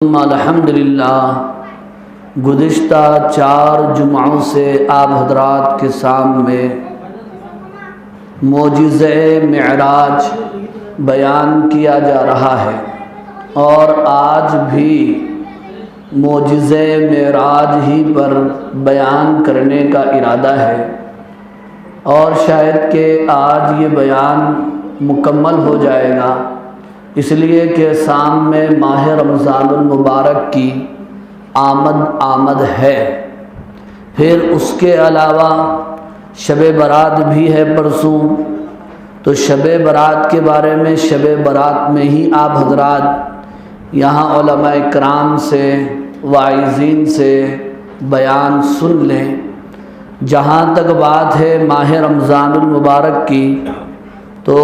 الحمدللہ گزشتہ 4 جمعوں سے آپ حضرات کے سامنے معجزہ معراج بیان کیا جا رہا ہے اور آج بھی معجزہ معراج ہی پر بیان کرنے کا ارادہ ہے، اور شاید کہ آج یہ بیان مکمل ہو جائے گا، اس لیے کہ سامنے ماہ رمضان المبارک کی آمد ہے۔ پھر اس کے علاوہ شب برات بھی ہے پرسوں، تو شب برات کے بارے میں شب برات میں ہی آپ حضرات یہاں علماء کرام سے واعظین سے بیان سن لیں۔ جہاں تک بات ہے ماہ رمضان المبارک کی، تو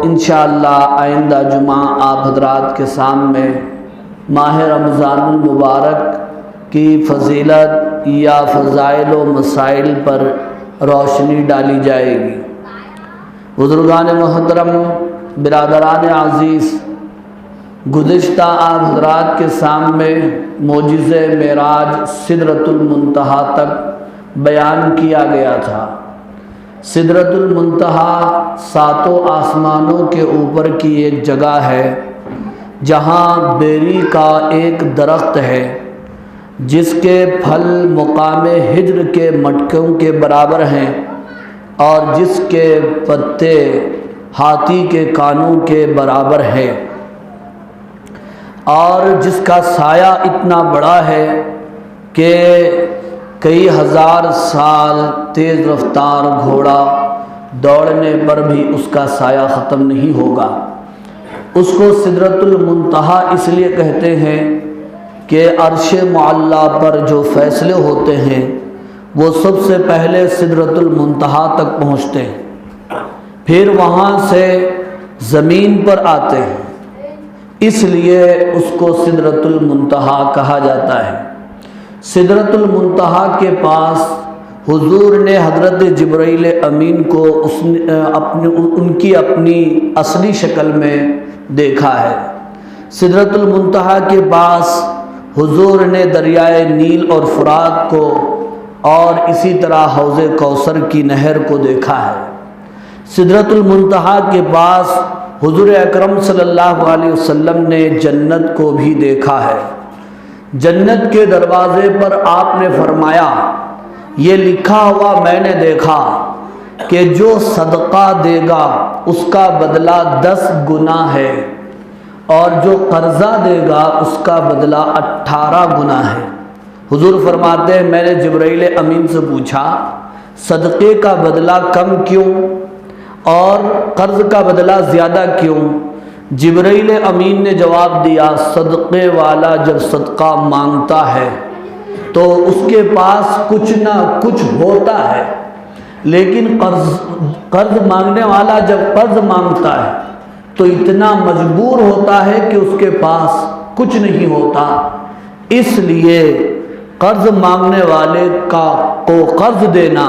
انشاءاللہ آئندہ جمعہ آپ حضرات کے سامنے ماہ رمضان المبارک کی فضیلت یا فضائل و مسائل پر روشنی ڈالی جائے گی۔ بزرگان محترم، برادران عزیز، گزشتہ آپ حضرات کے سامنے معجزہ معراج سدرۃ المنتہا تک بیان کیا گیا تھا۔ سدرۃ المنتہا 7 آسمانوں کے اوپر کی ایک جگہ ہے، جہاں بیری کا ایک درخت ہے جس کے پھل مقام ہجر کے مٹکوں کے برابر ہیں، اور جس کے پتے ہاتھی کے کانوں کے برابر ہیں، اور جس کا سایہ اتنا بڑا ہے کہ کئی ہزار سال تیز رفتار گھوڑا دوڑنے پر بھی اس کا سایہ ختم نہیں ہوگا۔ اس کو سدرۃ المنتہا اس لیے کہتے ہیں کہ عرش معلیٰ پر جو فیصلے ہوتے ہیں وہ سب سے پہلے سدرۃ المنتہا تک پہنچتے ہیں، پھر وہاں سے زمین پر آتے ہیں، اس لیے اس کو سدرۃ المنتہا کہا جاتا ہے۔ سدرۃ المنتہا کے پاس حضور نے حضرت جبرائیل امین کو ان کی اپنی اصلی شکل میں دیکھا ہے۔ سدرۃ المنتہا کے پاس حضور نے دریائے نیل اور فرات کو، اور اسی طرح حوض کوثر کی نہر کو دیکھا ہے۔ سدرۃ المنتہا کے پاس حضور اکرم صلی اللہ علیہ وسلم نے جنت کو بھی دیکھا ہے۔ جنت کے دروازے پر آپ نے فرمایا، یہ لکھا ہوا میں نے دیکھا کہ جو صدقہ دے گا اس کا بدلہ 10 گنا ہے، اور جو قرضہ دے گا اس کا بدلہ 18 گنا ہے۔ حضور فرماتے ہیں، میں نے جبرائیل امین سے پوچھا صدقے کا بدلہ کم کیوں اور قرض کا بدلہ زیادہ کیوں؟ جبرائیل امین نے جواب دیا، صدقے والا جب صدقہ مانگتا ہے تو اس کے پاس کچھ نہ کچھ ہوتا ہے، لیکن قرض مانگنے والا جب قرض مانگتا ہے تو اتنا مجبور ہوتا ہے کہ اس کے پاس کچھ نہیں ہوتا۔ اس لیے قرض مانگنے والے کو قرض دینا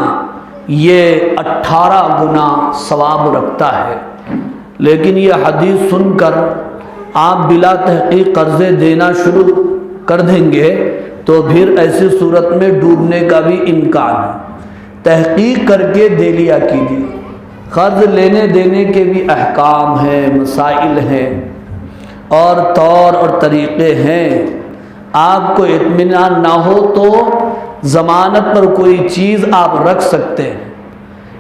یہ 18 گنا ثواب رکھتا ہے۔ لیکن یہ حدیث سن کر آپ بلا تحقیق قرضے دینا شروع کر دیں گے تو پھر ایسی صورت میں ڈوبنے کا بھی امکان ہے۔ تحقیق کر کے دے لیا کیجیے۔ قرض لینے دینے کے بھی احکام ہیں، مسائل ہیں، اور طور اور طریقے ہیں۔ آپ کو اطمینان نہ ہو تو ضمانت پر کوئی چیز آپ رکھ سکتے ہیں،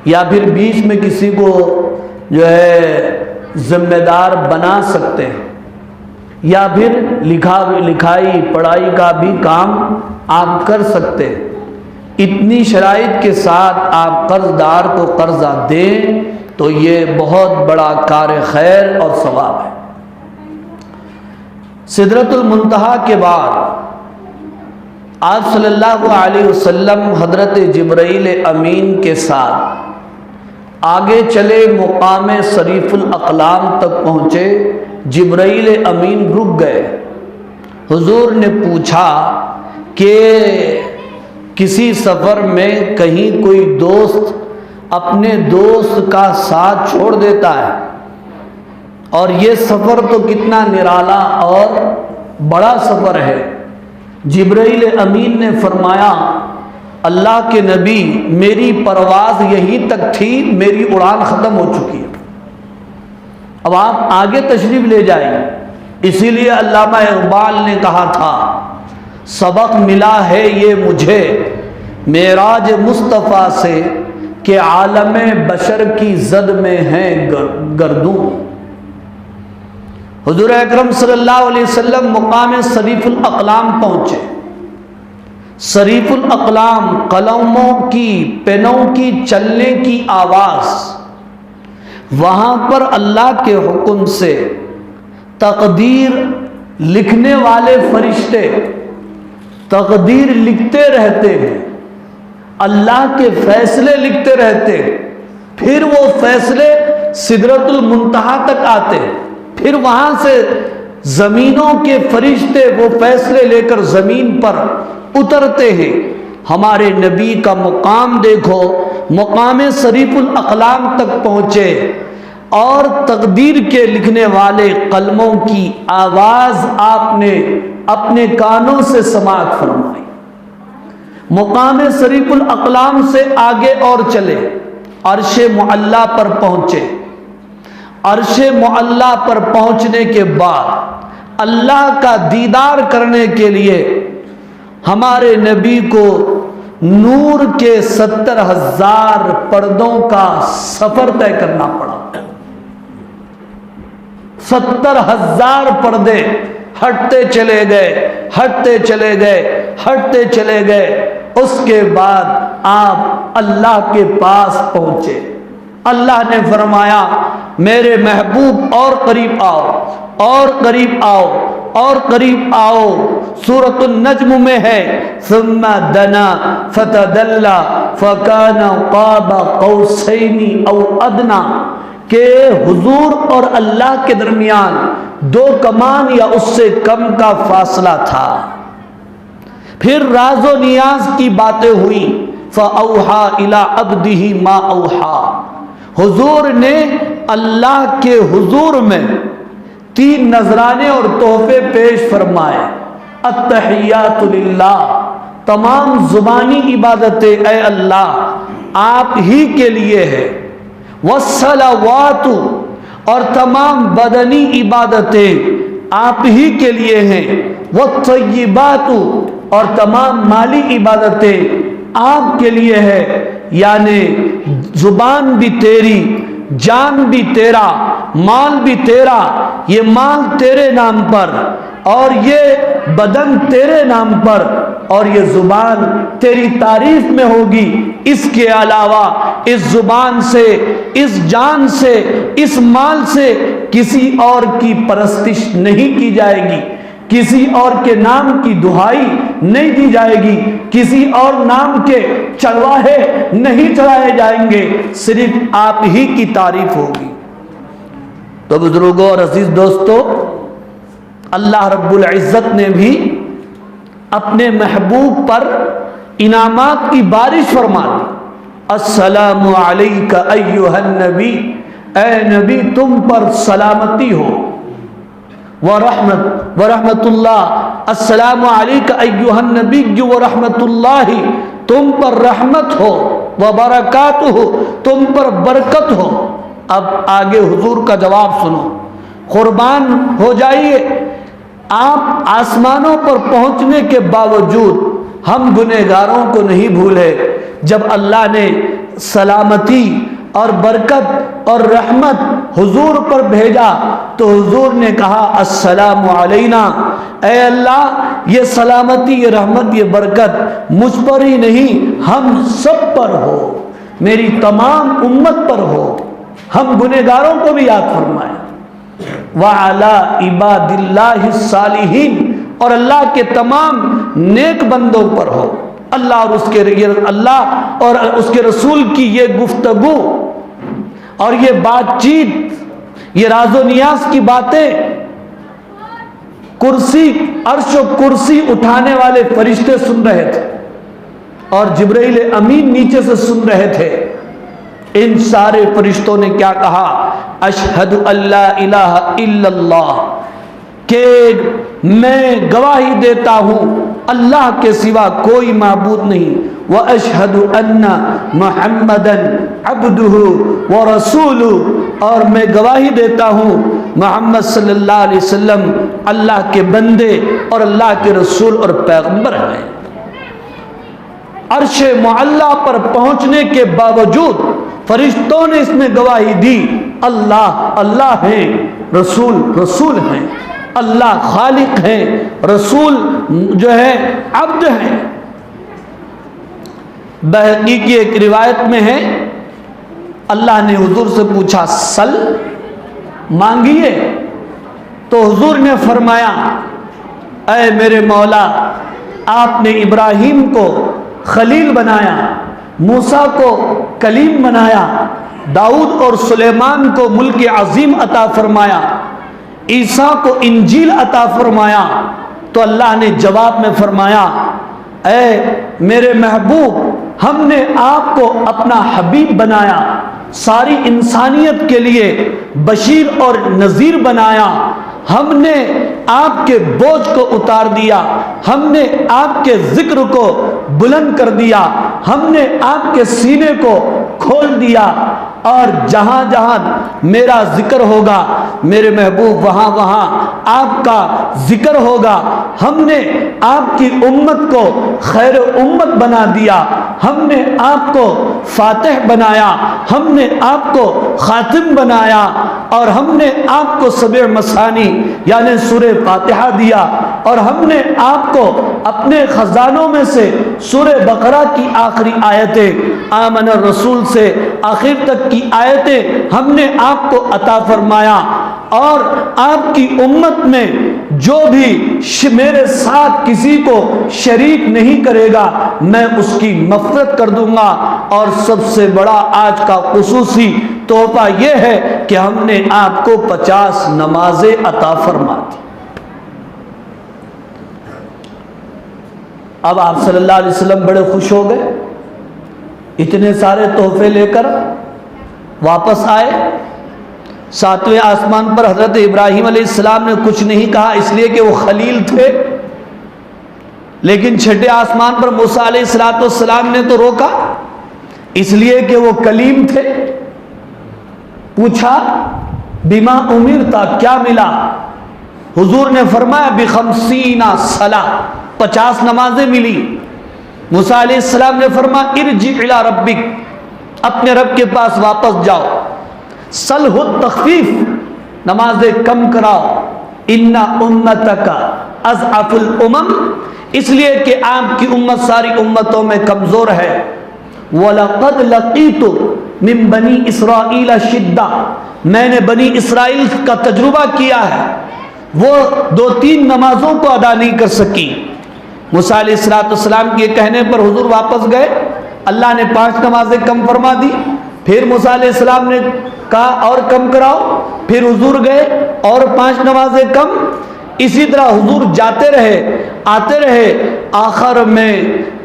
یا پھر بیچ میں کسی کو جو ہے ذمہ دار بنا سکتے ہیں، یا پھر لکھائی پڑھائی کا بھی کام آپ کر سکتے ہیں۔ اتنی شرائط کے ساتھ آپ قرض دار کو قرضہ دیں تو یہ بہت بڑا کار خیر اور ثواب ہے۔ سدرۃ المنتہا کے بعد آپ صلی اللہ علیہ وسلم حضرت جبرائیل امین کے ساتھ آگے چلے، مقام صریف الاقلام تک پہنچے۔ جبرائیل امین رک گئے۔ حضور نے پوچھا کہ کسی سفر میں کہیں کوئی دوست اپنے دوست کا ساتھ چھوڑ دیتا ہے، اور یہ سفر تو کتنا نرالا اور بڑا سفر ہے۔ جبرائیل امین نے فرمایا اللہ کے نبی میری پرواز یہیں تک تھی، میری اڑان ختم ہو چکی ہے، اب آپ آگے تشریف لے جائیں۔ اسی لیے علامہ اقبال نے کہا تھا سبق ملا ہے یہ مجھے معراج مصطفیٰ سے کہ عالم بشر کی زد میں ہیں گردوں۔ حضور اکرم صلی اللہ علیہ وسلم مقام صریف الاقلام پہنچے۔ صریف الاقلام قلموں کی پینوں کی چلنے کی آواز، وہاں پر اللہ کے حکم سے تقدیر لکھنے والے فرشتے تقدیر لکھتے رہتے ہیں، اللہ کے فیصلے لکھتے رہتے ہیں، پھر وہ فیصلے سدرۃ المنتہا تک آتے، پھر وہاں سے زمینوں کے فرشتے وہ فیصلے لے کر زمین پر اترتے ہیں۔ ہمارے نبی کا مقام دیکھو، مقام صریف الاقلام تک پہنچے اور تقدیر کے لکھنے والے قلموں کی آواز آپ نے اپنے کانوں سے سماعت فرمائی۔ مقام صریف الاقلام سے آگے اور چلے، عرش معلی پر پہنچے۔ عرش معلی پر پہنچنے کے بعد اللہ کا دیدار کرنے کے لیے ہمارے نبی کو نور کے 70,000 پردوں کا سفر طے کرنا پڑا۔ 70,000 پردے ہٹتے چلے گئے، ہٹتے چلے گئے، ہٹتے چلے گئے۔ اس کے بعد آپ اللہ کے پاس پہنچے۔ اللہ نے فرمایا میرے محبوب اور قریب آؤ، اور قریب آؤ، اور قریب آؤ۔ سورۃ النجم میں ہے ثم دنا فتدلى فكان قاب قوسين او ادنى، کہ حضور اور اللہ کے درمیان 2 کمان یا اس سے کم کا فاصلہ تھا۔ پھر راز و نیاز کی باتیں ہوئی، فَأَوْحَى إِلَىٰ عَبْدِهِ مَا أَوْحَىٰ، حضور نے اللہ کے حضور میں 3 نذرانے اور تحفے پیش فرمائے۔ التحیات للہ، تمام زبانی عبادتیں اے اللہ آپ ہی کے لیے ہے۔ والصلوات، اور تمام بدنی عبادتیں آپ ہی کے لیے ہیں۔ والطیبات، اور تمام مالی عبادتیں آپ کے لیے ہے، یعنی زبان بھی تیری، جان بھی تیرا، مال بھی تیرا، یہ مال تیرے نام پر اور یہ بدن تیرے نام پر اور یہ زبان تیری تعریف میں ہوگی۔ اس کے علاوہ اس زبان سے، اس جان سے، اس مال سے کسی اور کی پرستش نہیں کی جائے گی، کسی اور کے نام کی دہائی نہیں دی جائے گی، کسی اور نام کے چڑھواہے نہیں چڑھائے جائیں گے، صرف آپ ہی کی تعریف ہوگی۔ تو بزرگوں اور عزیز دوستو، اللہ رب العزت نے بھی اپنے محبوب پر انعامات کی بارش فرما دی۔ السلام علیک ایھا النبی، اے نبی تم پر سلامتی ہو، ورحمت اللہ، السلام علیک ایھا النبی ورحمت اللہ، تم پر رحمت ہو، وبرکاتہ، تم پر برکت ہو۔ اب آگے حضور کا جواب سنو، قربان ہو جائیے۔ آپ آسمانوں پر پہنچنے کے باوجود ہم گنہگاروں کو نہیں بھولے۔ جب اللہ نے سلامتی اور برکت اور رحمت حضور پر بھیجا تو حضور نے کہا السلام علینا، اے اللہ یہ سلامتی، یہ رحمت، یہ برکت مجھ پر ہی نہیں ہم سب پر ہو، میری تمام امت پر ہو، ہم گنہگاروں کو بھی یاد فرمائے۔ وَعَلَىٰ عِبَادِ اللَّهِ الصَّالِحِينَ، اور اللہ کے تمام نیک بندوں پر ہو۔ اللہ اور اس کے رسول کی یہ گفتگو اور یہ بات چیت، یہ راز و نیاز کی باتیں کرسی، عرش و کرسی اٹھانے والے فرشتے سن رہے تھے اور جبرائیل امین نیچے سے سن رہے تھے۔ ان سارے فرشتوں نے کیا کہا؟ اشہد اللہ الہ الا اللہ، کہ میں گواہی دیتا ہوں اللہ کے سوا کوئی معبود نہیں، وَأَشْهَدُ أَنَّ مُحَمَّدًا عَبْدُهُ وَرَسُولُهُ، اور میں گواہی دیتا ہوں محمد صلی اللہ علیہ وسلم اللہ کے بندے اور اللہ کے رسول اور پیغمبر ہیں۔ عرش معلیٰ پر پہنچنے کے باوجود فرشتوں نے اس میں گواہی دی، اللہ اللہ ہیں، رسول رسول ہیں، اللہ خالق ہیں، رسول جو ہے عبد ہیں۔ بہقی کی ایک روایت میں ہے اللہ نے حضور سے پوچھا سل، مانگیے، تو حضور نے فرمایا اے میرے مولا، آپ نے ابراہیم کو خلیل بنایا، موسیٰ کو کلیم بنایا، داؤد اور سلیمان کو ملک عظیم عطا فرمایا، عیسیٰ کو انجیل عطا فرمایا، تو اللہ نے جواب میں فرمایا اے میرے محبوب، ہم نے آپ کو اپنا حبیب بنایا، ساری انسانیت کے لیے بشیر اور نذیر بنایا، ہم نے آپ کے بوجھ کو اتار دیا، ہم نے آپ کے ذکر کو بلند کر دیا، ہم نے آپ کے سینے کو کھول دیا، اور جہاں جہاں میرا ذکر ہوگا میرے محبوب وہاں وہاں آپ کا ذکر ہوگا، ہم نے آپ کی امت کو خیر امت بنا دیا، ہم نے آپ کو فاتح بنایا، ہم نے آپ کو خاتم بنایا، اور ہم نے آپ کو سبع مثانی یعنی سورہ فاتحہ دیا، اور ہم نے آپ کو اپنے خزانوں میں سے سورہ بقرہ کی آخری آیتیں، آمن الرسول سے آخر تک کی آیتیں ہم نے آپ کو عطا فرمایا، اور آپ کی امت میں جو بھی میرے ساتھ کسی کو شریک نہیں کرے گا میں اس کی مغفرت کر دوں گا۔ اور سب سے بڑا آج کا خصوصی تحفہ یہ ہے کہ ہم نے آپ کو 50 نمازیں عطا فرما دی۔ اب آپ صلی اللہ علیہ وسلم بڑے خوش ہو گئے، اتنے سارے تحفے لے کر واپس آئے۔ 7ویں آسمان پر حضرت ابراہیم علیہ السلام نے کچھ نہیں کہا، اس لیے کہ وہ خلیل تھے، لیکن 6 آسمان پر موسیٰ علیہ السلام نے تو روکا، اس لیے کہ وہ کلیم تھے۔ پوچھا بما امرتا، کیا ملا؟ حضور نے فرمایا ب50 صلاۃ، 50 نمازیں ملی۔ موسیٰ علیہ السلام نے فرمایا ارجع الی ربک، اپنے رب کے پاس واپس جاؤ، صلح التخفیف، نمازیں کم کراؤ، ان امتک اضعف الامم، اس لیے کہ آپ کی امت ساری امتوں میں کمزور ہے۔ وَلَقَدْ لَقِيتُ مِن بَنِي إِسْرَائِيلَ شِدَّةً، میں نے بنی اسرائیل کا تجربہ کیا ہے، وہ 2-3 نمازوں کو ادا نہیں کر سکی۔ موسیٰ علیہ السلام کے کہنے پر حضور واپس گئے، اللہ نے 5 نمازیں کم فرما دی، پھر موسیٰ علیہ السلام نے کہا اور کم کراؤ، پھر حضور گئے اور 5 نمازیں کم، اسی طرح حضور جاتے رہے آتے رہے، آخر میں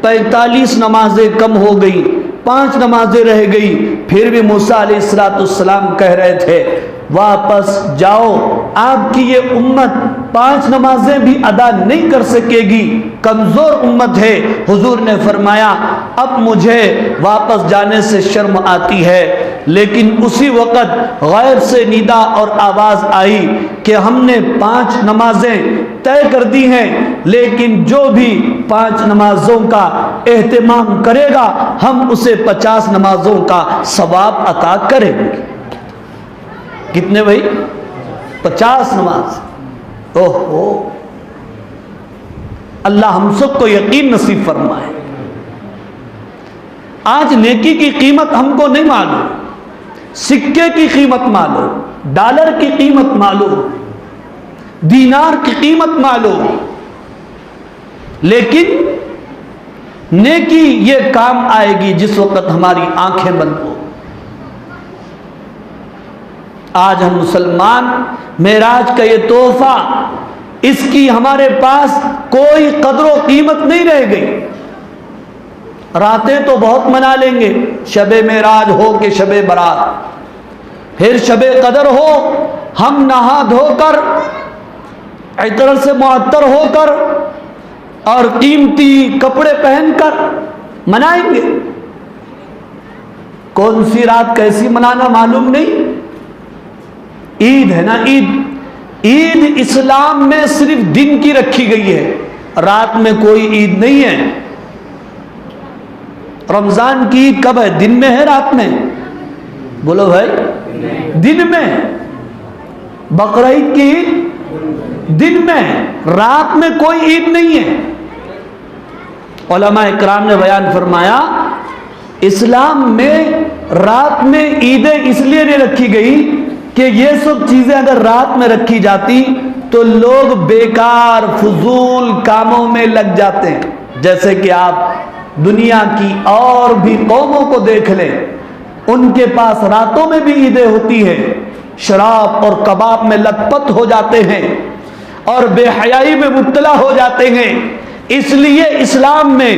45 نمازیں کم ہو گئی، 5 نمازیں رہ گئی، پھر بھی موسیٰ علیہ السلام کہہ رہے تھے واپس جاؤ، آپ کی یہ امت 5 نمازیں بھی ادا نہیں کر سکے گی، کمزور امت ہے۔ حضور نے فرمایا اب مجھے واپس جانے سے شرم آتی ہے، لیکن اسی وقت غیب سے ندا اور آواز آئی کہ ہم نے 5 نمازیں طے کر دی ہیں، لیکن جو بھی 5 نمازوں کا اہتمام کرے گا ہم اسے 50 نمازوں کا ثواب عطا کریں گے۔ کتنے بھائی؟ 50 نماز۔ اوہو، اللہ ہم سب کو یقین نصیب فرمائے۔ آج نیکی کی قیمت ہم کو نہیں معلوم، سکے کی قیمت معلوم، ڈالر کی قیمت معلوم، دینار کی قیمت معلوم، لیکن نیکی یہ کام آئے گی جس وقت ہماری آنکھیں بند ہو۔ آج ہم مسلمان معراج کا یہ تحفہ، اس کی ہمارے پاس کوئی قدر و قیمت نہیں رہ گئی۔ راتیں تو بہت منا لیں گے، شب معراج ہو کہ شب برات، پھر شب قدر ہو، ہم نہا دھو کر عطر سے معطر ہو کر اور قیمتی کپڑے پہن کر منائیں گے. کون سی رات کیسی منانا معلوم نہیں. عید ہے نا، عید اسلام میں صرف دن کی رکھی گئی ہے، رات میں کوئی عید نہیں ہے. رمضان کی عید کب ہے؟ دن میں ہے رات میں؟ بولو بھائی، دن میں. بقرعید کی عید دن میں، رات میں کوئی عید نہیں ہے. علماء اکرام نے بیان فرمایا اسلام میں رات میں عیدیں اس لیے نہیں رکھی گئی کہ یہ سب چیزیں اگر رات میں رکھی جاتی تو لوگ بیکار فضول کاموں میں لگ جاتے ہیں. جیسے کہ آپ دنیا کی اور بھی قوموں کو دیکھ لیں، ان کے پاس راتوں میں بھی عیدیں ہوتی ہیں، شراب اور کباب میں لت پت ہو جاتے ہیں اور بے حیائی میں مبتلا ہو جاتے ہیں. اس لیے اسلام میں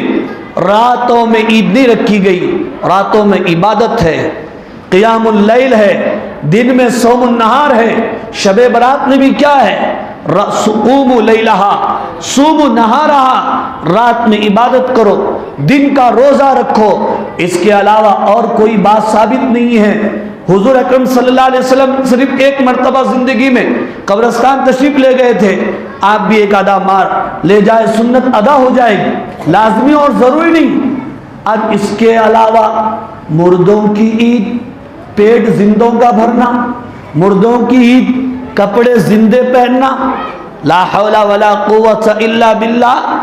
راتوں میں عید نہیں رکھی گئی. راتوں میں عبادت ہے، قیام اللیل ہے، دن میں صوم النہار ہے. شب برات میں بھی کیا ہے؟ قوموا لیلہا، صوموا نہارہا، رات میں عبادت کرو، دن کا روزہ رکھو. اس کے علاوہ اور کوئی بات ثابت نہیں ہے. حضور اکرم صلی اللہ علیہ وسلم صرف ایک مرتبہ زندگی میں قبرستان تشریف لے گئے تھے. آپ بھی ایک ادا مار لے جائے، سنت ادا ہو جائے گی، لازمی اور ضروری نہیں. اب اس کے علاوہ مردوں کی عید، پیٹ زندوں کا بھرنا، مردوں کی عید، کپڑے زندے پہننا، لا حول ولا قوت الا باللہ.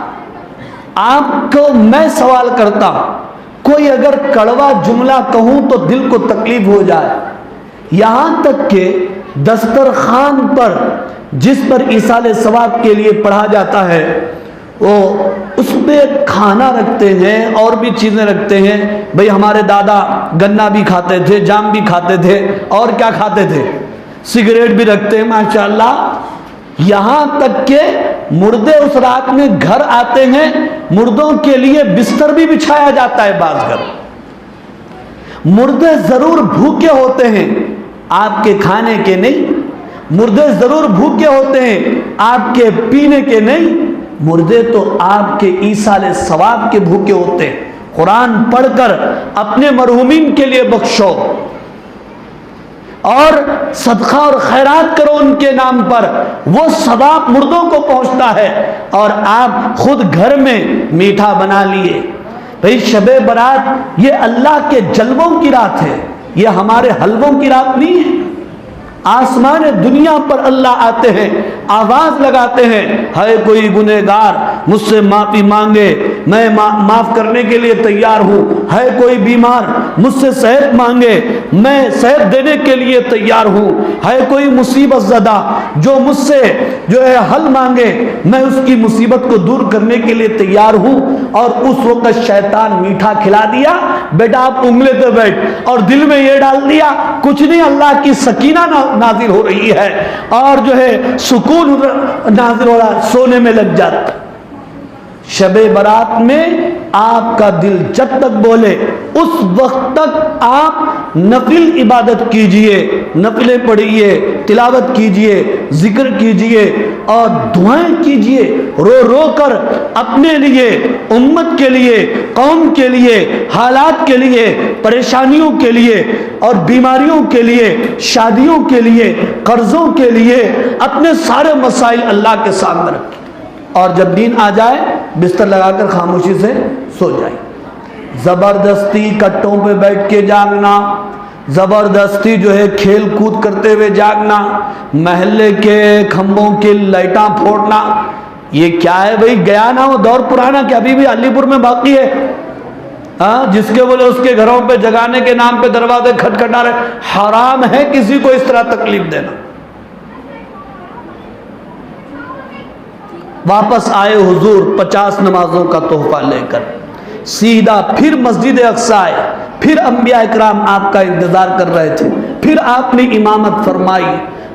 آپ کو میں سوال کرتا ہوں، کوئی اگر کڑوا جملہ کہوں تو دل کو تکلیف ہو جائے. یہاں تک کہ دسترخوان پر جس پر ایصال ثواب کے لیے پڑھا جاتا ہے وہ اس پہ کھانا رکھتے ہیں اور بھی چیزیں رکھتے ہیں. بھئی ہمارے دادا گنا بھی کھاتے تھے، جام بھی کھاتے تھے، اور کیا کھاتے تھے؟ سگریٹ بھی رکھتے ہیں ماشاءاللہ. یہاں تک کہ مردے اس رات میں گھر آتے ہیں، مردوں کے لیے بستر بھی بچھایا جاتا ہے. بعض گھر مردے ضرور بھوکے ہوتے ہیں، آپ کے کھانے کے نہیں. مردے ضرور بھوکے ہوتے ہیں، آپ کے پینے کے نہیں. مردے تو آپ کے ایصال ثواب کے بھوکے ہوتے ہیں. قرآن پڑھ کر اپنے مرحومین کے لیے بخشو اور صدقہ اور خیرات کرو ان کے نام پر، وہ ثواب مردوں کو پہنچتا ہے. اور آپ خود گھر میں میٹھا بنا لیے. بھئی شب برات یہ اللہ کے جلووں کی رات ہے، یہ ہمارے حلووں کی رات نہیں ہے. آسمان دنیا پر اللہ آتے ہیں، آواز لگاتے ہیں، ہے کوئی گنہگار مجھ سے معافی مانگے، میں معاف کرنے کے لیے تیار ہوں. ہے کوئی بیمار مجھ سے صحت مانگے، میں صحت دینے کے لیے تیار ہوں. ہے کوئی مصیبت زدہ جو مجھ سے حل مانگے، میں اس کی مصیبت کو دور کرنے کے لیے تیار ہوں. اور اس وقت شیطان میٹھا کھلا دیا، بیٹا آپ انگلے پہ بیٹھ، اور دل میں یہ ڈال دیا کچھ نہیں، اللہ کی سکینہ نازل ہو رہی ہے اور سکون نازل ہو رہا، سونے میں لگ جاتا. شب برات میں آپ کا دل جب تک بولے اس وقت تک آپ نفل عبادت کیجئے، نفلیں پڑھیے، تلاوت کیجئے، ذکر کیجئے اور دعائیں کیجئے رو رو کر، اپنے لیے، امت کے لیے، قوم کے لیے، حالات کے لیے، پریشانیوں کے لیے اور بیماریوں کے لیے، شادیوں کے لیے، قرضوں کے لیے، اپنے سارے مسائل اللہ کے سامنے رکھیں. اور جب نیند آ جائے بستر لگا کر خاموشی سے سو جائے. زبردستی کٹوں پہ بیٹھ کے جاگنا، زبردستی کھیل کود کرتے ہوئے جاگنا، محلے کے کھمبوں کی لائٹاں پھوڑنا، یہ کیا ہے بھئی؟ گیا نا وہ دور پرانا کہ ابھی بھی علی پور میں باقی ہے. جس کے بولے اس کے گھروں پہ جگانے کے نام پہ دروازے کھٹکھٹا رہے. حرام ہے کسی کو اس طرح تکلیف دینا. واپس آئے حضور 50 نمازوں کا تحفہ لے کر، سیدھا پھر مسجد اقصی آئے. پھر انبیاء اکرام آپ کا انتظار کر رہے تھے. پھر آپ نے امامت فرمائی.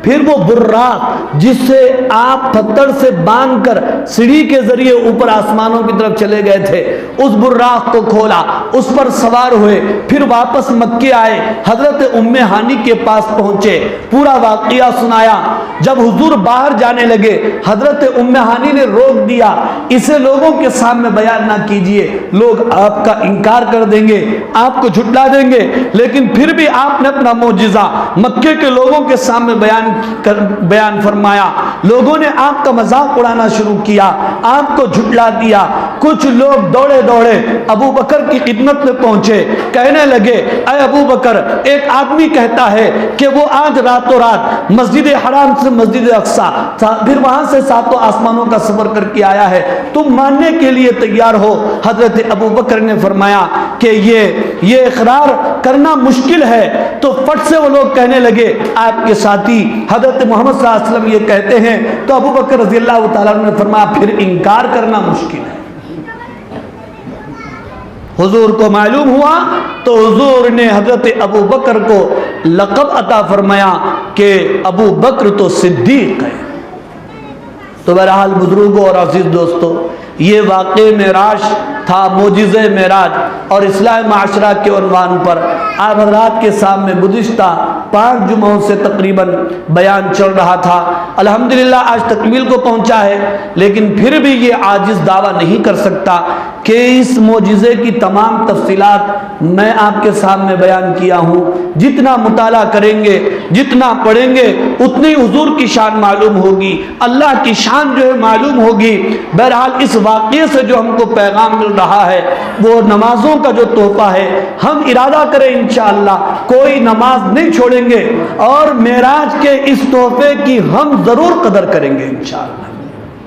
پھر وہ براق جس سے آپ پتھر سے باندھ کر سیڑھی کے ذریعے اوپر آسمانوں کی طرف چلے گئے تھے، اس براق کو کھولا، اس پر سوار ہوئے، پھر واپس مکے آئے، حضرت ام ہانی کے پاس پہنچے، پورا واقعہ سنایا۔ جب حضور باہر جانے لگے، حضرت ام ہانی نے روک دیا، اسے لوگوں کے سامنے بیان نہ کیجئے، لوگ آپ کا انکار کر دیں گے، آپ کو جھٹلا دیں گے۔ لیکن پھر بھی آپ نے اپنا معجزہ مکے کے لوگوں کے سامنے بیان فرمایا۔ لوگوں نے آپ کا مذاق اڑانا شروع کیا، آپ کو جھٹلا دیا۔ کچھ لوگ دوڑے دوڑے ابو بکر کی خدمت میں پہنچے، کہنے لگے اے ابو بکر، ایک آدمی کہتا ہے کہ وہ آج راتوں رات مسجد حرام سے مسجد اقصی، پھر وہاں سے ساتوں آسمانوں کا سفر کر کے آیا ہے، تم ماننے کے لیے تیار ہو؟ حضرت ابو بکر نے فرمایا کہ یہ اقرار کرنا مشکل ہے۔ تو فٹ سے وہ لوگ کہنے لگے آپ کے ساتھی حضرت محمد صلی اللہ علیہ وسلم یہ کہتے ہیں، تو ابو بکر رضی اللہ تعالیٰ عنہ نے فرمایا پھر انکار کرنا مشکل ہے۔ حضور کو معلوم ہوا تو حضور نے حضرت ابو بکر کو لقب عطا فرمایا کہ ابو بکر تو صدیق ہے۔ تو بہرحال بزرگوں اور عزیز دوستو، یہ واقع معراج تھا، معجزہ معراج، اور اصلاح معاشرہ کے عنوان پر آپ حضرات کے سامنے گزشتہ 5 جمعوں سے تقریباً بیان چل رہا تھا۔ الحمدللہ آج تکمیل کو پہنچا ہے، لیکن پھر بھی یہ عاجز دعویٰ نہیں کر سکتا کہ اس معجزے کی تمام تفصیلات میں آپ کے سامنے بیان کیا ہوں۔ جتنا مطالعہ کریں گے، جتنا پڑھیں گے، اتنی حضور کی شان معلوم ہوگی، اللہ کی شان جو ہے معلوم ہوگی۔ بہرحال اس واقعے سے جو ہم کو پیغام مل رہا ہے وہ نمازوں کا جو تحفہ ہے، ہم ارادہ کریں انشاءاللہ کوئی نماز نہیں چھوڑیں گے، اور معراج کے اس تحفے کی ہم ضرور قدر کریں گے انشاءاللہ۔